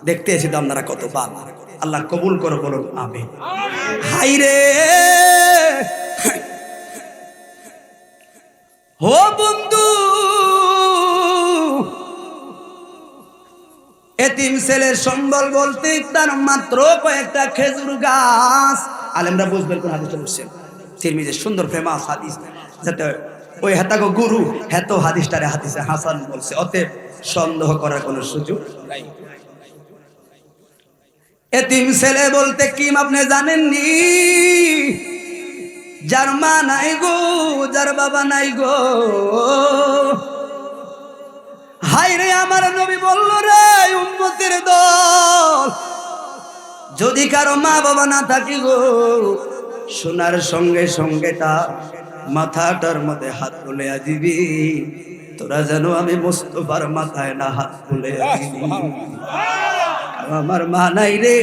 দেখতে এসে তো আপনারা কত বালা। আল্লাহ কবুল করো, বলুন আমিন। হাই রে ও বন্ধু, এতিম ছেলের সম্বল বলতে তার মাত্র কয়েকটা খেজুর গাছ। আলেমরা বুঝবেন কোন হাদিসটা বলছেন, তিরমিজির সুন্দর ফেমাস হাদিস, যাতে ওই হেতাগো গুরু হেত হাদিসটারে হাদিসে হাসান বলছে, অতএব সন্দেহ করার কোনো সুযোগ নাই। এতিম ছেলে বলতে কি আপনি জানেননি? যার মা নাই গো, যার বাবা নাই গো। হায় রে আমার নবী বলল রে উম্মতের দল, যদি কারো মা বাবা না থাকি গো, শোনার সঙ্গে সঙ্গে তার মাথাটার মধ্যে হাত তুলে দিবি, তোরা যেন আমি মুস্তাফার মাথায় না হাত তুলে দিবি। আমার মা নাই রে,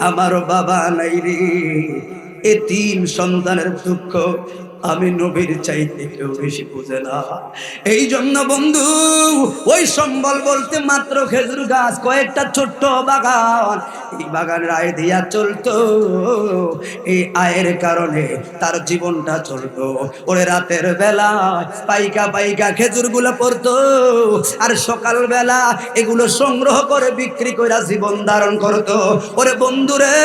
আমার বাবা নাই রে, এতিম সন্তানের দুঃখ আমি নবীর চাইতে কেউ বেশি বুঝে না। এই জন্য বন্ধু, ওই সম্বল বলতে মাত্র খেজুর গাছ, কয়েকটা ছোট্ট বাগান, এই বাগানের আয় দিয়া চলতো। এই আয়ের কারণে তার জীবনটা চলতো। ওরে রাতের বেলা পাইকা পাইকা খেজুর গুলো পড়তো, আর সকাল বেলা এগুলো সংগ্রহ করে বিক্রি করে জীবন ধারণ করতো। ওরে বন্ধুরে,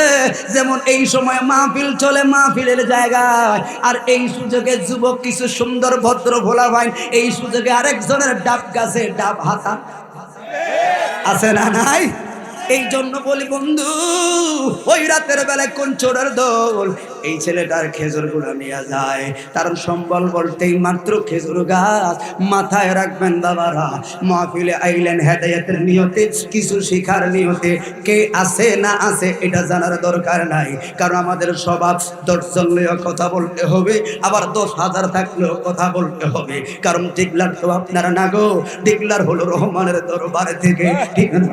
যেমন এই সময় মাহফিল চলে মাহফিলের জায়গায়, আর এই সুযোগে যুবক কিছু সুন্দর ভদ্র ভোলা ভাই, এই সুযোগে আরেকজনের ডাব গাছে ডাব হাতা আছে না নাই? এই জন্য বলি বন্ধু, ওই রাতের বেলায় কোন চোরের দল এই ছেলেটার খেজুর গুলো নিয়ে যায়। কারণ সম্বল বলতেই মাত্র খেজুর গাছ। মাথায় রাখবেন বাবারা, মাহফিলে আইলেন হেদায়েতের নিয়তে, কিছু শিখার নিয়তে। কে আছে না আছে এটা জানার দরকার নাই, কারণ আমাদের স্বভাব 10 জন নিয়ে কথা বলতে হবে, আবার 10,000 থাকলেও কথা বলতে হবে। কারণ ডিগলার তো আপনারা না গো, ডিগলার হলো রহমানের দরবার থেকে, ঠিক না?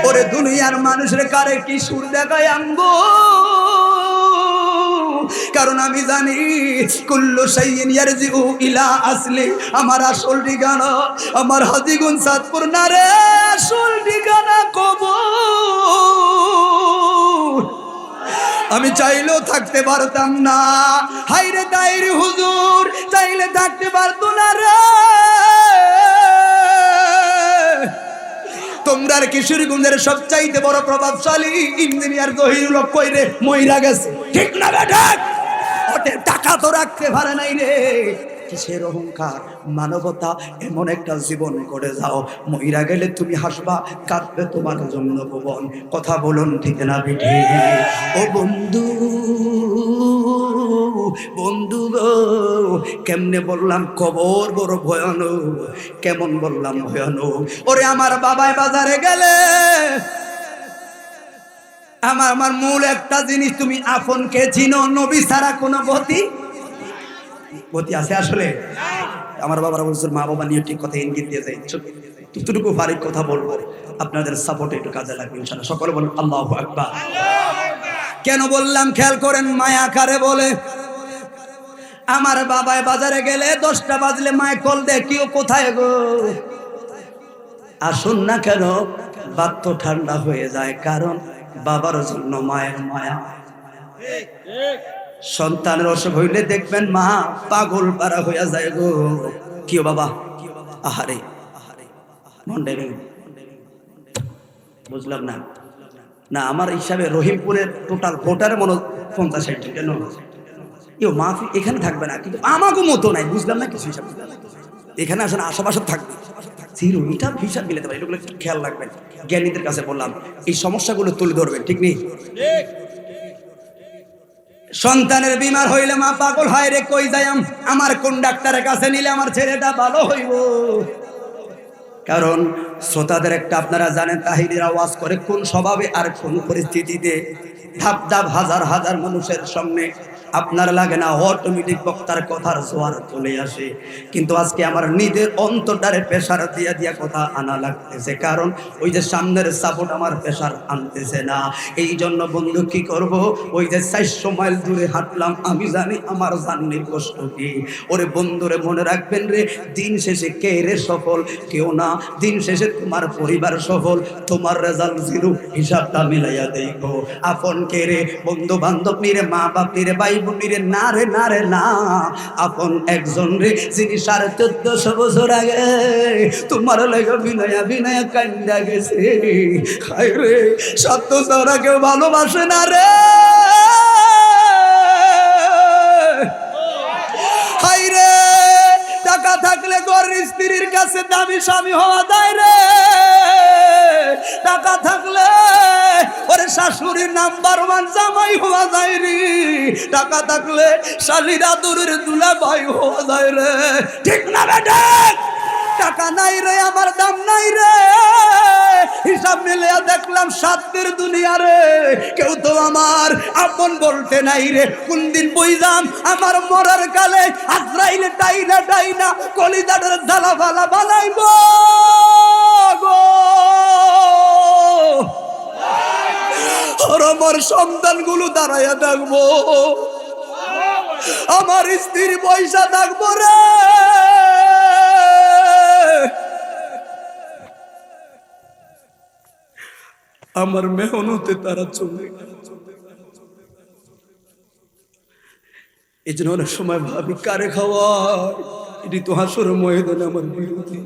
ওরে দুনিয়ার মানুষের কারে কি সুর দেখায় আঙ্গো, কারণ আমি জানি কুল্লু শাইইন ইয়ারজিউ ইলা আসলি। আমার আসল ঠিকানা আমার হাজীগঞ্জ সাদপুর না রে, আসল ঠিকানা কবর। আমি চাইলেও থাকতে পারতাম না, হাইরে দাইরি হুজুর চাইলে থাকতে পারতো না রে। তোমরা কিশোরগঞ্জের সবচাইতে বড় প্রভাবশালী ইঞ্জিনিয়ার জহিরুল হক কইরে মইরা গেছে, ঠিক না বেটা? ওতে টাকা তো রাখতে পারে নাই রে। কিসের অহংকার, মানবতা, এমন একটা জীবন করে যাও, মইরা গেলে তুমি হাসবা, কাঁদবে তোমার জন্য ভুবন। কথা বলুন ঠিক না বেঠে? ও বন্ধু, বন্ধু গো, কেমনে বললাম কবর বড় ভয়ানক, কেমন বললাম ভয়ানক। ওরে আমার বাবাই বাজারে গেলে আমার মূল একটা জিনিস, তুমি আপনকে চিনো, নবী ছাড়া কোনো গতি আছে আসলে? আমার বাবারা বলছে মা বাবা নিয়ে ঠিক কথা ইঙ্গিত দিয়ে যায়, যতটুকু ভারী কথা বলবো আপনাদের সাপোর্টে একটু কাজে লাগবে ইনশাআল্লাহ। সকলে বলুন আল্লাহু আকবার। কেন বললাম খেয়াল করেন, মায়া কারে বলে? আমার বাবাই বাজারে গেলে 10টা বাজলে মায় কল দেয়, কেউ কোথায় গো, আসুন না কেন। বাত তো ঠান্ডা হয়ে যায়, কারণ বাবার জন্য মায়ের মায়া। সন্তানের অসুখ হইলে দেখবেন মা পাগল পারা হইয়া যায় গো। কিও বাবা, আহারে মন্ডে বুঝলাম না। না আমার হিসাবে রহিমপুরের টোটাল ভোটারের মনে 50-60 কেন কেউ মাহফিল এখানে থাকবে না, কিন্তু আমাকে মতো নাই, বুঝলাম না কিছু হিসাব। এখানে আসলে আশেপাশে থাকবে, জিরো এটা হিসাব মিলাতে পারে, এগুলো খেয়াল রাখবেন। জ্ঞানীদের কাছে বললাম এই সমস্যাগুলো তুলে ধরবেন, ঠিক নেই? সন্তানের বিমার হইলে মা পাগল হয় রে, কই যাই আমার কোন ডাক্তারের কাছে নিলে আমার ছেলেটা ভালো হইব। কারণ শ্রোতাদের একটা আপনারা জানেন, তাহিরির আওয়াজ করে কোন স্বভাবে আর কোন পরিস্থিতিতে। ধাপ ধাপ হাজার হাজার মানুষের সামনে আপনার লাগে না অটোমেটিক বক্তার কথার জোয়ার চলে আসে, কিন্তু আজকে আমার নিজের অন্তরটারে প্রেশার দিয়া দিয়া কথা আনা লাগতেছে, কারণ ওই যে সামনের সাপোর্ট আমার প্রেশার আনতেছে না। এই জন্য বন্ধু কি করব, ওই যে 400 মাইল দূরে হাঁটলাম, আমি জানি আমার জার্নির কষ্ট কি। ওরে বন্ধুরে মনে রাখবেন রে, দিন শেষে কে রে সফল? কেউ না। দিন শেষে তোমার পরিবার সফল, তোমার রেজাল্ট জিরো। হিসাবটা মিলাইয়া দেখো, আপন কে রে? বন্ধু বান্ধব নিরে, মা বাপ নিরে, ভাই বোন নিরে, না রে না রে না। আপন একজন রে, যিনি 1450 বছর আগে তোমার লাগে বিনয়া বিনয়া কান্দা গেছে। হায় রে, সত্য ছাড়া কেউ ভালোবাসে না রে। হায় রে, টাকা থাকলে ঘরের স্ত্রীর কাছে দামি স্বামী হওয়া যায় রে। টাকা থাকলে নাম্বার ওয়ান জামাই হওয়া যায় রে, টাকা থাকলে শালীর আদরের দুলা ভাই হওয়া যায় রে, ঠিক না বেটা? টাকা নাই রে, আমার দাম নাই রে। হিসাব মিলে দেখলাম সাতের দুনিয়া রে, কেউ তো আমার আপন বলতে নাই রে। কোন দিন বইলাম আমার মরার কালে আজরাইলে ডাইনা ডাইনা কলিজাটার জ্বালা ফালা বানাইব গো। আর আমার সন্তানগুলো দাঁড়াইয়া থাকবো, আমার স্ত্রীর পয়সা থাকবো রে। আমার মেহনতে তারা চলে। এই জন্য অনেক সময় ভাবি কারে খাওয়ায়, এটি তো হাসর ময়দানে আমার বিরোধী।